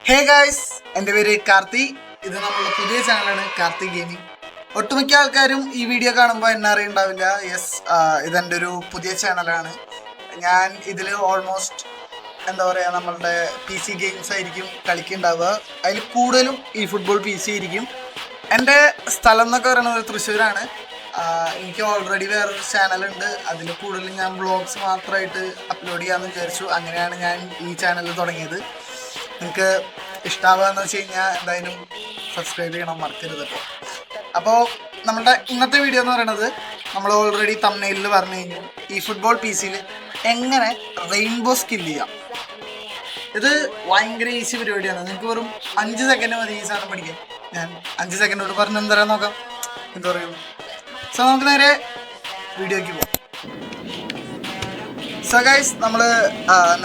Hey guys, എൻ്റെ പേര് കാർത്തി. ഇത് നമ്മളുടെ പുതിയ ചാനലാണ് കാർത്തി ഗെയിമിംഗ്. ഒട്ടുമിക്ക ആൾക്കാരും ഈ വീഡിയോ കാണുമ്പോൾ എന്നെ അറിയുണ്ടാവില്ല. യെസ്, ഇതെൻ്റെ ഒരു പുതിയ ചാനലാണ്. ഞാൻ ഇതിൽ ഓൾമോസ്റ്റ് എന്താ പറയുക, നമ്മളുടെ PC ഗെയിംസ് ആയിരിക്കും കളിക്കുന്നുണ്ടാവുക. അതിൽ കൂടുതലും ഈ ഫുട്ബോൾ PC ആയിരിക്കും. എൻ്റെ സ്ഥലം എന്നൊക്കെ പറയുന്നത് തൃശ്ശൂരാണ്. എനിക്ക് ഓൾറെഡി വേറൊരു ചാനലുണ്ട്. അതിൽ കൂടുതലും ഞാൻ വ്ളോഗ്സ് മാത്രമായിട്ട് അപ്ലോഡ് ചെയ്യാമെന്ന് വിചാരിച്ചു. അങ്ങനെയാണ് ഞാൻ ഈ ചാനൽ തുടങ്ങിയത്. നിങ്ങൾക്ക് ഇഷ്ടമാവുക എന്ന് വെച്ച് കഴിഞ്ഞാൽ എന്തായാലും സബ്സ്ക്രൈബ് ചെയ്യണം, മറക്കരുത് കേട്ടോ. അപ്പോൾ നമ്മുടെ ഇന്നത്തെ വീഡിയോ എന്ന് പറയുന്നത്, നമ്മൾ ഓൾറെഡി തംബ്നെയിലിൽ പറഞ്ഞു കഴിഞ്ഞു, ഈ ഫുട്ബോൾ PCയിൽ എങ്ങനെ റെയിൻബോ സ്കിൽ ചെയ്യാം. ഇത് ഭയങ്കര ഈസി പരിപാടിയാണ്. നിങ്ങൾക്ക് വെറും 5 സെക്കൻഡ് മതി ഈ സാധനം പഠിക്കാൻ. ഞാൻ 5 സെക്കൻഡോട് പറഞ്ഞ് എന്തരാൻ നോക്കാം, എന്താ പറയുക. സോ നമുക്ക് നേരെ വീഡിയോയ്ക്ക് പോകാം. സോ ഗൈസ്, നമ്മൾ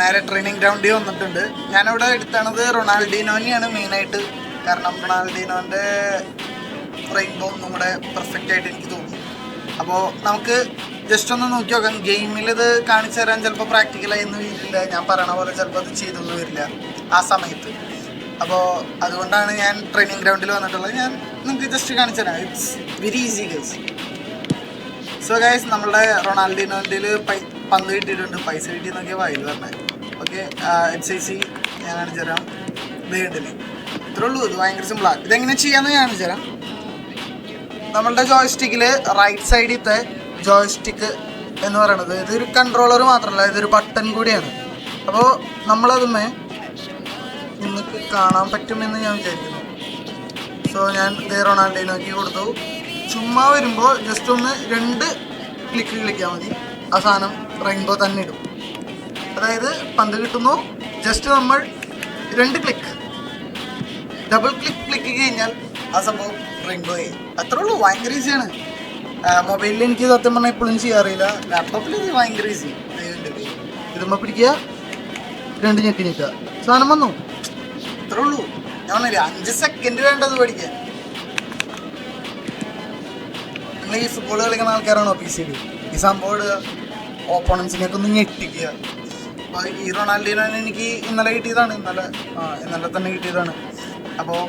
നേരെ ട്രെയിനിങ് ഗ്രൗണ്ടിൽ വന്നിട്ടുണ്ട്. ഞാനിവിടെ എടുത്താണത് റൊണാൾഡീനോനെയാണ് മെയിനായിട്ട്. കാരണം റൊണാൾഡീനോൻ്റെ റെയിൻബോ ഒന്നും കൂടെ പെർഫെക്റ്റ് ആയിട്ട് എനിക്ക് തോന്നി. അപ്പോൾ നമുക്ക് ജസ്റ്റ് ഒന്ന് നോക്കി നോക്കാം. ഗെയിമിൽ ഇത് കാണിച്ചു തരാൻ ചിലപ്പോൾ പ്രാക്ടിക്കലായി എന്ന് വരില്ല, ഞാൻ പറയണ പോലെ ചിലപ്പോൾ അത് ചെയ്തൊന്നും വരില്ല ആ സമയത്ത്. അപ്പോൾ അതുകൊണ്ടാണ് ഞാൻ ട്രെയിനിങ് ഗ്രൗണ്ടിൽ വന്നിട്ടുള്ളത്. ഞാൻ നിങ്ങൾക്ക് ജസ്റ്റ് കാണിച്ചു തരാം. It's very easy guys. So guys, നമ്മളുടെ റൊണാൾഡീനോൻ്റെ പന്ത് കിട്ടിയിട്ടുണ്ട്. പൈസ കിട്ടി നോക്കിയാൽ വായിൽ പറഞ്ഞത്. ഓക്കെ, HIC ഞാൻ കാണിച്ചു തരാം. വേണ്ടില്ല, ഇത്രേ ഉള്ളൂ. ഇത് ഭയങ്കര സിമ്പിളാണ്. ഇതെങ്ങനെ ചെയ്യാമെന്ന് ഞാൻ കാണിച്ചു തരാം. നമ്മളുടെ ജോയ്സ്റ്റിക്കിൽ റൈറ്റ് സൈഡിലത്തെ ജോയ്സ്റ്റിക്ക് എന്ന് പറയുന്നത് ഇതൊരു കൺട്രോളർ മാത്രമല്ല, ഇതൊരു ബട്ടൺ കൂടിയാണ്. അപ്പോൾ നമ്മളതുമേ നിങ്ങൾക്ക് കാണാൻ പറ്റുമെന്ന് ഞാൻ വിചാരിക്കുന്നു. സോ ഞാൻ ഇതേ റൊണാൾഡീനോക്ക് കൊടുത്തു. ചുമ്മാ വരുമ്പോൾ ജസ്റ്റ് ഒന്ന് 2 ക്ലിക്ക് കളിക്കാൻ മതി. ആ സാധനം റെയിൻബോ തന്നെ ഇടും. അതായത് പന്ത് കിട്ടുന്നു, ജസ്റ്റ് നമ്മൾ 2 ക്ലിക്ക്, ഡബിൾ ക്ലിക്ക് കഴിഞ്ഞാൽ ആ സംഭവം റെയിൻബോ ആയി. അത്രേ ഉള്ളൂ. ഭയങ്കര ഈസിയാണ്. മൊബൈലിൽ എനിക്ക് സത്യം പറഞ്ഞാൽ എപ്പോഴും ചെയ്യാറില്ല. ലാപ്ടോപ്പിൽ ഇത് ഭയങ്കര ഈസി. ഇതുമ്പോൾ പിടിക്കുക, 2 ഞെക്കി നിൽക്കുക, സാധനം വന്നു. അത്രേ ഉള്ളൂ. ഞാൻ പറഞ്ഞില്ല 5 സെക്കൻഡ് വേണ്ടത് പഠിക്കാൻ. നിങ്ങൾ ഈ ഫുട്ബോൾ കളിക്കുന്ന ആൾക്കാരാണോ PCയിൽ? ഈ സംഭവം ഓപ്പോണൻസിനെയൊക്കെ ഒന്ന് ഞെട്ടിക്കുക. അപ്പോൾ ഈ റൊണാൾഡീനോനെ എനിക്ക് ഇന്നലെ കിട്ടിയതാണ്. ഇന്നലെ തന്നെ കിട്ടിയതാണ്. അപ്പോൾ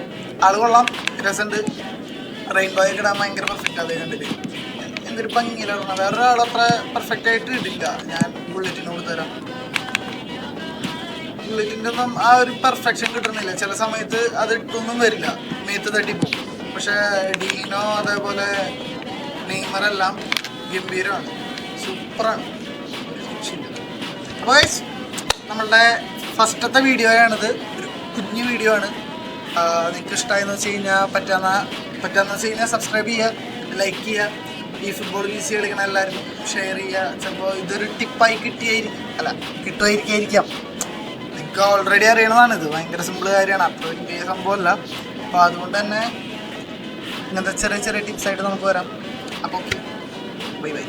ആൾ കൊള്ളാം, രസമുണ്ട്. റെയിൻബോയൊക്കെ ഇടാൻ ഭയങ്കര പെർഫെക്റ്റ് അതേ കണ്ടിട്ട്. എന്തൊരു ഭംഗിയില്ല. വേറൊരാൾ അത്ര പെർഫെക്റ്റ് ആയിട്ട് ഇടില്ല. ഞാൻ ബുള്ളറ്റിന് കൊടുത്തു തരാം. ബുള്ളറ്റിൻ്റെ ഒന്നും ആ ഒരു പെർഫെക്ഷൻ കിട്ടുന്നില്ല. ചില സമയത്ത് അത് ഇട്ടൊന്നും വരില്ല, മേത്ത് തട്ടിപ്പോകും. പക്ഷേ ഡീനോ അതേപോലെ നെയ്മറെല്ലാം ഗംഭീരമാണ്, സൂപ്പറാണ്. അപ്പോൾ ഗൈസ്, നമ്മളുടെ ഫസ്റ്റത്തെ വീഡിയോയാണിത്. ഒരു കുഞ്ഞു വീഡിയോ ആണ്. നിങ്ങൾക്ക് ഇഷ്ടമായെന്ന് വെച്ച് കഴിഞ്ഞാൽ പറ്റാന്ന് വെച്ച് കഴിഞ്ഞാൽ സബ്സ്ക്രൈബ് ചെയ്യുക, ലൈക്ക് ചെയ്യുക. ഈ ഫുട്ബോൾ PC കളിക്കണ എല്ലാവർക്കും ഷെയർ ചെയ്യുക. ചിലപ്പോൾ ഇതൊരു ടിപ്പായി കിട്ടുമായിരിക്കാം. നിങ്ങൾക്ക് ഓൾറെഡി അറിയണതാണ്. ഇത് ഭയങ്കര സിമ്പിൾ കാര്യമാണ്, അത്ര വലിയ സംഭവമല്ല. അപ്പോൾ അതുകൊണ്ട് തന്നെ ഇങ്ങനത്തെ ചെറിയ ചെറിയ ടിപ്സായിട്ട് നമുക്ക് വരാം. അപ്പോൾ ഓക്കെ, ബൈ ബൈ.